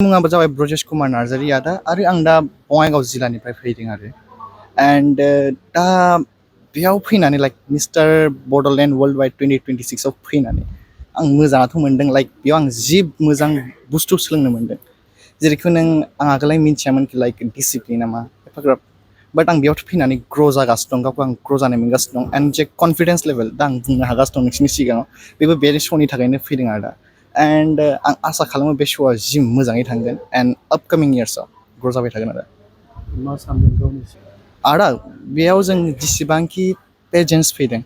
मुङाबो जाबाय ब्रजेश कुमार नार्जारि आदा आरो आं दा बङाइगाव जिल्लानिफ्राय फैदों आरो एन्ड दा बेयाव फैनानै like mister Bodoland world wide 2026 आव फैनानै आं मोजाङाथ' मोनदों लाइक बेयाव आं जि मोजां बुस्थु सोलोंनो मोनदों जेरैखौ नों आं आगोलहाय मिन्थियामोन कि लाइक डिसिप्लिना मा एफाग्राब बाट आं बेयाव फैनानै ग्र' जागासिनो दं गावखौ आं ग्र' जानाय मोनगासिनो दं एन्ड जे कनफिडेन्स लेभेल दा आं बुंनो हागासिनो दं नोंसोरनि सिगाङाव बेबो बे श'नि थाखायनो फैदों आरो दा एन्ड आं आसा खालामो बे श'आ जि मोजाङै थांगोन एन्ड आपकामिं इयार्सआव ग्र' जाबाय थागोन आरो मा सानदों गावनि आदा बेयाव जों जेसेबांखि पेजेन्ट्स फैदों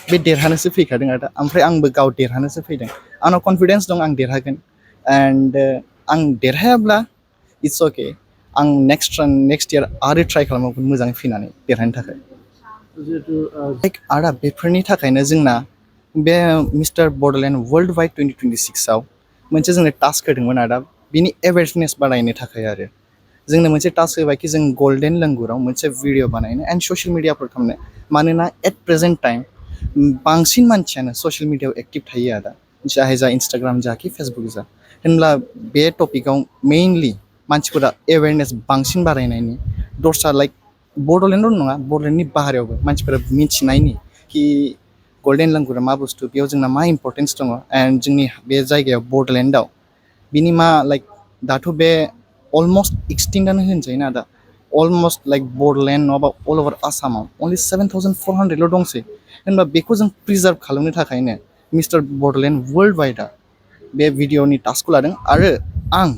बे देरहानोसो फैखादों आदा ओमफ्राय आंबो गाव देरहानोसो फैदों आंनाव कनफिडेन्स दं आं देरहागोन एन्ड आं देरहायाब्ला इट्स अके आं नेक्स्ट इयार आरो ट्राइ खालामबावगोन मोजाङै फैनानै देरहानो थाखाय जिहेतु लाइक आदा बेफोरनि थाखायनो जोंना बे मिस्टार बड'लेण्ड वर्ल्ड वाइड 2026 आव मोनसे जोंनो टास्क होदोंमोन आदा बिनि एवेयारनेस बारायनो थाखाय आरो जोंनो मोनसे टास्क होबाय कि जों गल्डेन लेंगुराव मोनसे भिडिअ बानायनो एन्ड ससियेल मिडियाफोर खालामनो मानोना एट प्रेजेन्ट टाइम बांसिन मानसियानो ससियेल मिडियाआव एक्टिभ थायो आदा चाहे जा इन्स्टाग्राम जा कि फेसबुक जा होनब्ला बे टपिकआव मेइनलि मानसिफोरा एवेयारनेस बांसिन बारायनायनि दस्रा लाइक बड'लेण्डल' नङा बड'लेण्डनि बाहेरायावबो मानसिफोरा मिथिनायनि कि गल्डेन लेंगुरा मा बुस्थु बेयाव जोंना मा इम्परटेन्स दङ एन्ड जोंनि बे जायगायाव बड'लेण्डआव बिनि मा लाइक दाथ' बे अलमस्ट एक्सटिंक्टआनो होनजायो ना दा अलमस्ट लाइक बड'लेण्ड नङाबा अल अभार आसामाव अनलि 7,400ल' दंसै होनबा बेखौ जों प्रिजार्भ खालामनो थाखायनो मिस्टार बड'लेण्ड वर्ल्ड वाइडआ बे भिडिअनि टास्कखौ लादों आरो आं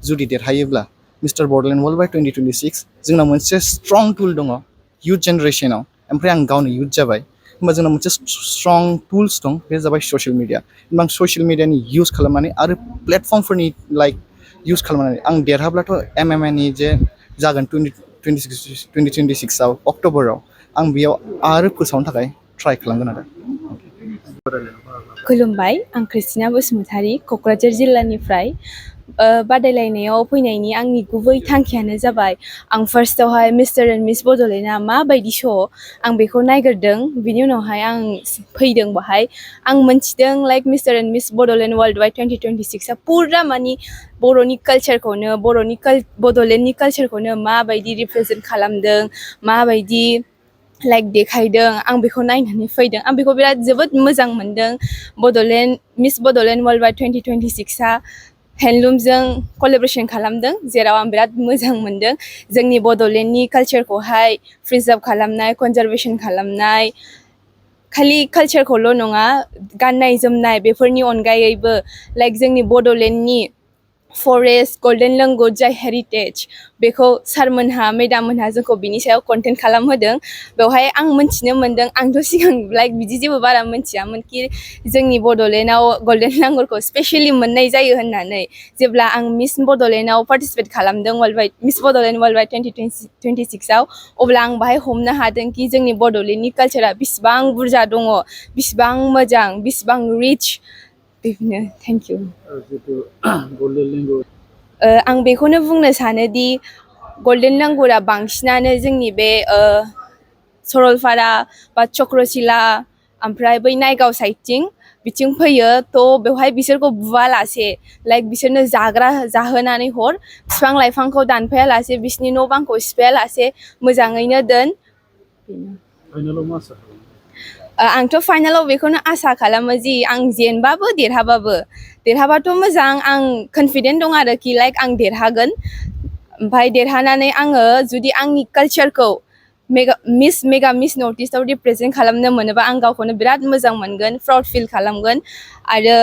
जुदि देरहायोब्ला मिस्टार बड'लेण्ड वर्ल्ड वाइड 2026 जोंनाव मोनसे स्ट्रं टुल दङ इयुथ जेनेरेसनाव ओमफ्राय आं गावनो इयुथ जाबाय होनबा जोंनाव मोनसे स्ट्रं टुल्स दं बे जाबाय ससियेल मिडिया होनबा आं ससियेल मिडियानि इउज खालामनानै आरो प्लेटफर्मफोरनि लाइक इउज खालामनानै आं देरहाब्लाथ' एमएमएनि जे जागोन 2026 आव अक्ट'बराव आं बेयाव आरो फोसावनो थाखाय ट्राइ खालामगोन आरो खुलुमबाय आं क्रिस्टिना बसुमतारी क'क्राझार जिल्लानिफ्राय बादायलायनायाव फैनायनि आंनि गुबै थांखियानो जाबाय आं फार्स्टआवहाय मिस्टार एन्ड मिस बड'लेण्डआ माबायदि श' आं बेखौ नायग्रोदों बिनि उनावहाय आं फैदों बाहाय आं मोनथिदों like mister and miss Bodoland world wide 2026 आ पुरा मानि बर'नि कालचारखौनो बड'लेण्डनि कालचारखौनो माबायदि रिप्रेजेन्ट खालामदों माबायदि लाइक देखायदों आं बेखौ नायनानै फैदों आं बेखौ बिराद जोबोद मोजां मोनदों मिस बड'लेण्ड वर्ल्ड वाइड 2026 आ हेन्दलुमजों कलेबरेसन खालामदों जेराव आं बिराद मोजां मोनदों जोंनि बड'लेण्डनि कालचारखौहाय प्रिजार्भ खालामनाय कनजारभेसन खालामनाय खालि कालचारखौल' नङा गाननाय जोमनाय बेफोरनि अनगायैबो लाइक जोंनि बड'लेण्डनि फरेस्ट गल्डेन लेंगुर जाय हेरिटेज बेखौ सारमोनहा मेडाममोनहा जोंखौ बिनि सायाव कन्टेन्ट खालामहोदों बेवहाय आं मोनथिनो मोनदों आंथ' सिगां लाइक बिदि जेबो बारा मोनथियामोन कि जोंनि बड'लेण्डआव गल्डेन लेंगुरखौ स्पेसियेलि मोननाय जायो होननानै जेब्ला आं मिस बड'लेण्डआव पार्टिसिपेट खालामदों मिस बड'लेण्ड वर्ल्ड वाइड 2026 आव अब्ला आं बाहाय हमनो हादों कि जोंनि बड'लेण्डनि कालचारा बिसिबां बुरजा दङ बिसिबां मोजां बिसिबां रिच बेनो थेंक इउ जिहेतु गल्डेन लेंगुर आं बेखौनो बुंनो सानोदि गल्डेन लेंगुरा बांसिनानो जोंनि बे सरलपारा बा चक्रशिला ओमफ्राय बै नायगाव साइडथिं बिथिं फैयो थ' बेवहाय बिसोरखौ बुवालासे लाइक बिसोरनो जाहोनानै हर बिफां लाइफांखौ दानफायालासे बिसोरनि न' बांखौ सिफायालासे मोजाङैनो दोन फाइनालाव मा आसा खालामो आंथ' फाइनालाव बेखौनो आसा खालामो जि आं जेनबाबो देरहाबाथ' मोजां आं कनफिडेन्ट दं आरोखि लाइक आं देरहागोन ओमफ्राय देरहानानै आङो जुदि आंनि कालचारखौ मेगा मिस नर्थ इस्टआव रिप्रेजेन्ट खालामनो मोनोबा आं गावखौनो बिराद मोजां मोनगोन प्राउड फिल खालामगोन आरो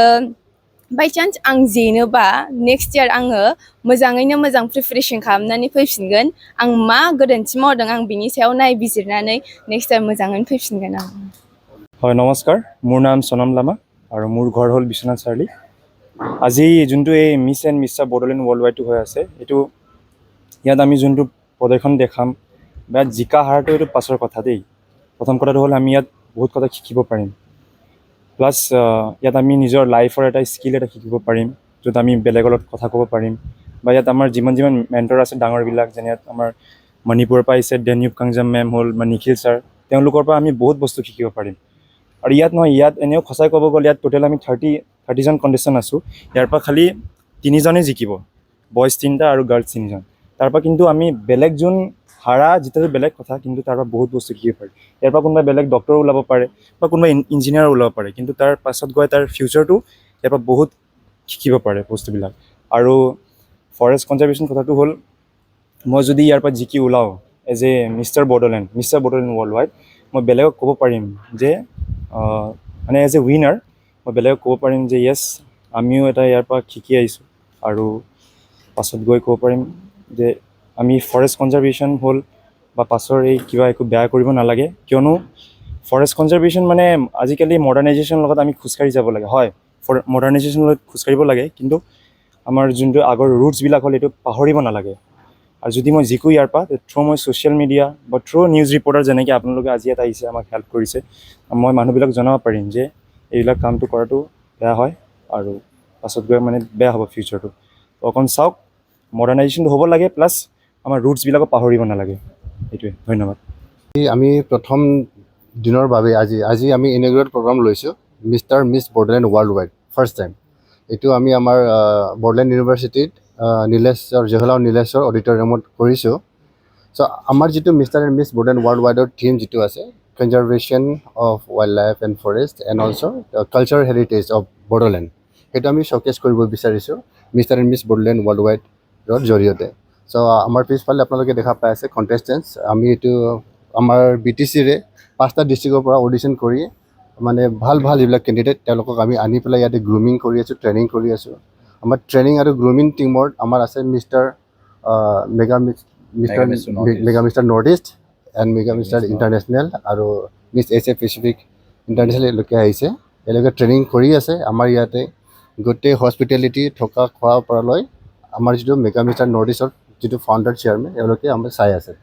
बाइचान्स आं जेनोबा नेक्स्ट इयार आङो मोजाङैनो मोजां प्रिपेरेसन खालामनानै फैफिनगोन आं मा गोरोन्थि मावदों आं बिनि सायाव नायबिजिरनानै नेक्स्ट इयार मोजाङैनो फैफिनगोन आं হয় নমস্কাৰ মোৰ নাম সনম লামা আৰু মোৰ ঘৰ হ'ল বিশ্বনাথ চাৰিআলি আজি যোনটো এই মিছ এণ্ড মিষ্টাৰ বড'লেণ্ড ৱৰ্ল্ড ৱাইডটো হৈ আছে এইটো ইয়াত আমি যোনটো প্ৰদৰ্শন দেখাম বা জিকা হাৰটো এইটো পাছৰ কথা দেই প্ৰথম কথাটো হ'ল আমি ইয়াত বহুত কথা শিকিব পাৰিম প্লাছ ইয়াত আমি নিজৰ লাইফৰ এটা স্কিল এটা শিকিব পাৰিম য'ত আমি বেলেগৰ লগত কথা ক'ব পাৰিম বা ইয়াত আমাৰ যিমান মেণ্টৰ আছে ডাঙৰবিলাক যেনে ইয়াত আমাৰ মণিপুৰৰ পৰা আহিছে ডেনিউব কাংজাম মেম হ'ল বা নিখিল ছাৰ তেওঁলোকৰ পৰা আমি বহুত বস্তু শিকিব পাৰিম আৰু ইয়াত নহয় ইয়াত এনেও সঁচাই ক'ব গ'লে ইয়াত টোটেল আমি 30জন কণ্টেষ্টেণ্ট আছোঁ ইয়াৰ পৰা খালি 3জনেই জিকিব বয়জ 3টা আৰু গাৰ্লছ 3জন। তাৰপৰা কিন্তু আমি বেলেগ যোন হাৰা যিটো বেলেগ কথা, কিন্তু তাৰপৰা বহুত বস্তু শিকিব পাৰি। ইয়াৰ পৰা কোনোবা বেলেগ ডক্টৰ ওলাব পাৰে বা কোনোবা ইঞ্জিনিয়াৰ ওলাব পাৰে, কিন্তু তাৰ পাছত গৈ তাৰ ফিউচাৰটো ইয়াৰ পৰা বহুত শিকিব পাৰে বস্তুবিলাক। আৰু ফৰেষ্ট কনজাৰ্ভেশ্যন কথাটো হ'ল, মই যদি ইয়াৰ পৰা জিকি ওলাওঁ as a mister Bodoland world wide, মই বেলেগক ক'ব পাৰিম যে মানে এজ এ উইনাৰ মই বেলেগক ক'ব পাৰিম যে য়েছ আমিও এটা ইয়াৰ পৰা শিকি আহিছোঁ। আৰু পাছত গৈ ক'ব পাৰিম যে আমি ফৰেষ্ট কনজাৰ্ভেশ্যন হ'ল বা পাছৰ এই কিবা একো বেয়া কৰিব নালাগে, কিয়নো ফৰেষ্ট কনজাৰ্ভেশ্যন মানে আজিকালি মডাৰ্ণাইজেশ্যনৰ লগত আমি খোজকাঢ়ি যাব লাগে। হয়, মডাৰ্ণাইজেশ্যনৰ লগত খোজকাঢ়িব লাগে, কিন্তু আমাৰ যোনটো আগৰ ৰুটছবিলাক হ'ল এইটো পাহৰিব নালাগে। আৰু যদি মই জিকো ইয়াৰ পৰা থ্ৰু মই ছ'চিয়েল মিডিয়া বা থ্ৰু নিউজ ৰিপৰ্টাৰ যেনেকৈ আপোনালোকে আজি ইয়াত আহিছে আমাক হেল্প কৰিছে, মই মানুহবিলাক জনাব পাৰিম যে এইবিলাক কামটো কৰাটো বেয়া হয় আৰু পাছত গৈ মানে বেয়া হ'ব ফিউচাৰটো। অকণ চাওক, মডাৰ্ণাইজেশ্যনটো হ'ব লাগে, প্লাছ আমাৰ ৰুটছবিলাকো পাহৰিব নালাগে। সেইটোৱে, ধন্যবাদ। আমি প্ৰথম দিনৰ বাবে আজি আমি ইনগ্ৰেট প্ৰগ্ৰাম লৈছোঁ মিষ্টাৰ মিছ Bodoland world wide first time. এইটো আমি আমাৰ বডোলেণ্ড ইউনিভাৰ্চিটিত জৱাহৰলাল নীলেশ্বৰ অডিটৰিয়ামত কৰিছোঁ। চ' আমাৰ যিটো মিষ্টাৰ এণ্ড মিছ বডোলেণ্ড ৱৰ্ল্ড ৱাইডৰ থিম যিটো আছে, conservation of wild life and forest and also' cultural heritage of Bodoland, সেইটো আমি শ্ব'কেছ কৰিব বিচাৰিছোঁ মিষ্টাৰ এণ্ড মিছ বডোলেণ্ড ৱৰ্ল্ড ৱাইডৰ জৰিয়তে। চ' আমাৰ পিছফালে আপোনালোকে দেখা পাই আছে কণ্টেষ্টেণ্টছ। আমি এইটো আমাৰ BTCৰে 5টা ডিষ্ট্ৰিক্টৰ পৰা অডিশ্যন কৰি মানে ভাল যিবিলাক কেণ্ডিডেট তেওঁলোকক আমি আনি পেলাই ইয়াতে গ্ৰুমিং কৰি আছোঁ, ট্ৰেইনিং কৰি আছোঁ। আমাৰ ট্ৰেইনিং আৰু গ্ৰুমিং টিমত আমাৰ আছে mister mega mister north east and mega mister international আৰু মিছ এছিয়া পেচিফিক ইণ্টাৰনেশ্যনেল এওঁলোকে আহিছে। এওঁলোকে ট্ৰেইনিং কৰি আছে আমাৰ ইয়াতে। গোটেই হস্পিটেলিটি থকা খোৱাৰ পৰা লৈ আমাৰ যিটো মেগা মিষ্টাৰ নৰ্থ ইষ্টৰ যিটো ফাউণ্ডাৰ চেয়াৰমেন এওঁলোকে আমাৰ চাই আছে,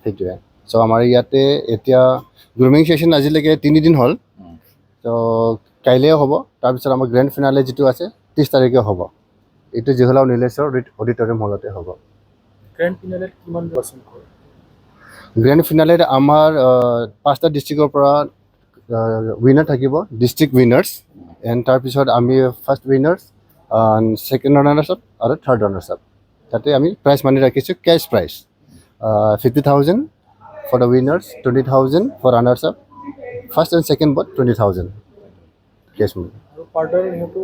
সেইটোৱে। চ' আমাৰ ইয়াতে এতিয়া গ্ৰুমিং ছেশ্যন আজিলৈকে 3 দিন হ'ল। ত' কাইলৈও হ'ব, তাৰপিছত আমাৰ গ্ৰেণ্ড ফিনালে যিটো আছে 30 তাৰিখে হ'ব। এইটো জৱাহৰলাল নীলেশ্বৰ অডিটৰিয়াম হলতে হ'ব। গ্ৰেণ্ড ফিনালেত কিমান পাৰ্চেণ্ট কৰে? গ্ৰেণ্ড ফিনালেত আমাৰ 5টা ডিষ্ট্ৰিক্টৰ পৰা উইনাৰ থাকিব, ডিষ্ট্ৰিক্ট উইনাৰ্ছ। এণ্ড তাৰপিছত আমি first winners, second runners up আৰু থাৰ্ড ৰানাৰ্ছ আপ। তাতে আমি প্ৰাইজ মানি ৰাখিছোঁ, cash prize 50,000 for the winners, 20,000 for runners up, first and second both 20,000 cash money. আৰু পাৰ্টাৰ সিহঁতো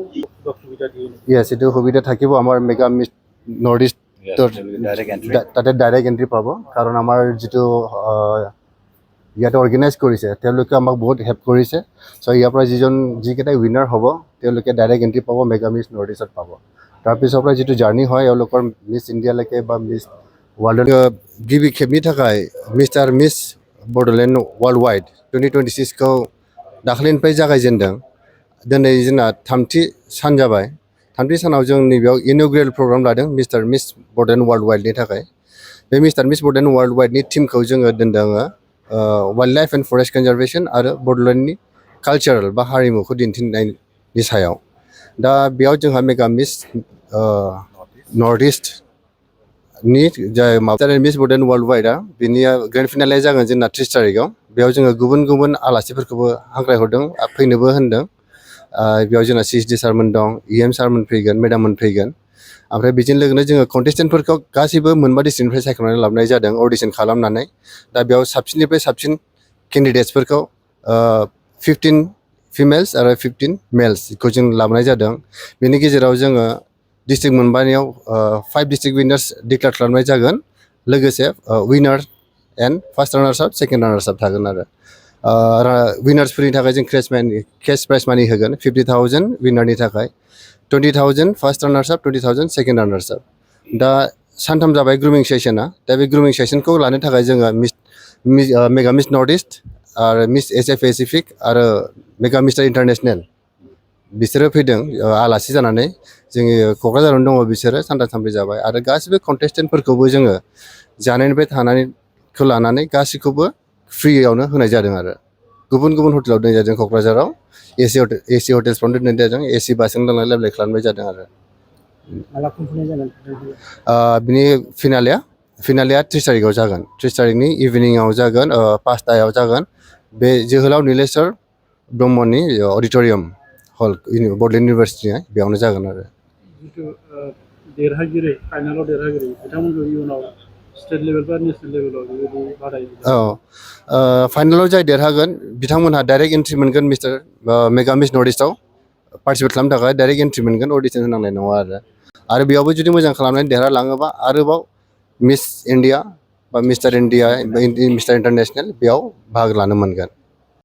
সুবিধা দিয়ে নেকি? য়েছ, এইটো সুবিধা থাকিব আমাৰ মেগা মিছ নৰ্থ ইষ্ট। তাতে ডাইৰেক্ট এণ্ট্ৰি পাব, কাৰণ আমাৰ যিটো ইয়াতে অৰ্গেনাইজ কৰিছে তেওঁলোকে আমাক বহুত হেল্প কৰিছে। চ' ইয়াৰ পৰা যিকেইটা উইনাৰ হ'ব তেওঁলোকে ডাইৰেক্ট এণ্ট্ৰি পাব, মেগা মিছ নৰ্থ ইষ্টত পাব। তাৰপিছৰ পৰা যিটো জাৰ্ণি হয় এওঁলোকৰ মিছ ইণ্ডিয়ালৈকে বা মিছ ৱৰ্ল্ডৰ गिबि खेबनि थाखाय mister miss Bodoland world wide 2026खौ दाखालिनिफ्राय जागायजेनदों। दिनै जोंना 3थि सान जाबाय। 3थि सानाव जों नैबेयाव इन'ग्रेल प्रग्राम लादों मिस्टार मिस बड'लेण्ड वर्ल्ड वाइडनि थाखाय। बे मिस्टार मिस बड'लेण्ड वर्ल्ड वाइडनि टिमखौ जोङो दोनदों wild life and forest conservation आरो बड'लेण्डनि कालचारेल बा हारिमुखौ दिन्थिनायनि सायाव। दा बेयाव जोंहा मेगा मिस नर्थ इस्ट नि जाय मिस्टार मिस बड'लेण्ड वर्ल्ड वाइडआ बिनिया ग्रेन्ड फिनाले जागोन जोंना 30 तारिखआव। बेयाव जोङो गुबुन आलासिफोरखौबो हांख्रायहरदों, फैनोबो होनदों। बेयाव जोंना CSD सारमोन दं, EM सारमोन फैगोन, मेडाममोन फैगोन। ओमफ्राय बेजों लोगोसे जोङो कन्टेस्टेन्टफोरखौ गासैबो 4 डिस्ट्रिक्टनिफ्राय सायख'नानै लाबोनाय जादों अडिसन खालामनानै। दा बेयाव साबसिननिफ्राय साबसिन केन्डिडेट्सफोरखौ 15 फिमेल्स आरो 15 मेल्सखौ जों लाबोनाय जादों। बेनि गेजेराव जोङो डिस्ट्रिक्ट मोनबानियाव 5 डिस्ट्रिक्ट उइनार्स डिक्लेयार खालामनाय जागोन, लोगोसे winner and first runners up, second runners up थागोन आरो। उइनार्सफोरनि थाखाय जों केस प्राइज मानि होगोन 50,000 उइनारनि थाखाय, 20,000 first runners up, 20,000 second runners up. दा सानथाम जाबाय ग्रुमिं सेसना। दा बे ग्रुमिं सेसनखौ लानो थाखाय जोङो मेगा मिस नर्थ इस्ट आरो मिस एसिया पेसिफिक आरो मेगा मिस्टार इन्टारनेशनेल बिसोरो फैदों आलासि जानानै। जोंनि क'क्राझारावनो दङ बिसोरो, सानथाम सानब्रै जाबाय। आरो गासिबो कन्टेस्टेन्टफोरखौबो जोङो जानायनिफ्राय थानायखौ लानानै गासैखौबो फ्रियावनो होनाय जादों आरो। गुबुन हटेलाव दोननाय जादों क'क्राझाराव, AC हटेल्सफ्रावनो दोननाय जादों, AC बासजों लांलाय लाबोलाय खालामनाय जादों आरो। माला खुंफुंनाय जागोन? बिनि फिनालेया 30 तारिखआव जागोन। 30 तारिखनि इभिनिंआव जागोन, 5टायाव जागोन। बे जोहोलाव नीलेश्वर ब्रह्मनि अडिट'रियाम हल बड'लेण्ड इउनिभारसिटिया बेयावनो जागोन आरो। जिथु देरहागिरि फाइनालाव देरहागिरि बिथांमोनखौ इयुनाव स्टेट लेभेल बा नेसनेल लेभेलाव बेबायदि बादायनो औ फाइनालाव जाय देरहागोन बिथांमोनहा डाइरेक्ट एन्ट्रि मोनगोन मिस्टार मेगा मिस नर्थ इस्टआव पार्टिसिपेट खालामनो थाखाय डाइरेक्ट एन्ट्रि मोनगोन अडिसन होनांनाय नङा आरो बेयावबो जुदि मोजां खालामनानै देरहालाङोबा आरोबाव मिस इण्डिया बा मिस्टार इण्डिया मिस्टार इन्टारनेसनेल बेयाव बाहागो लानो मोनगोन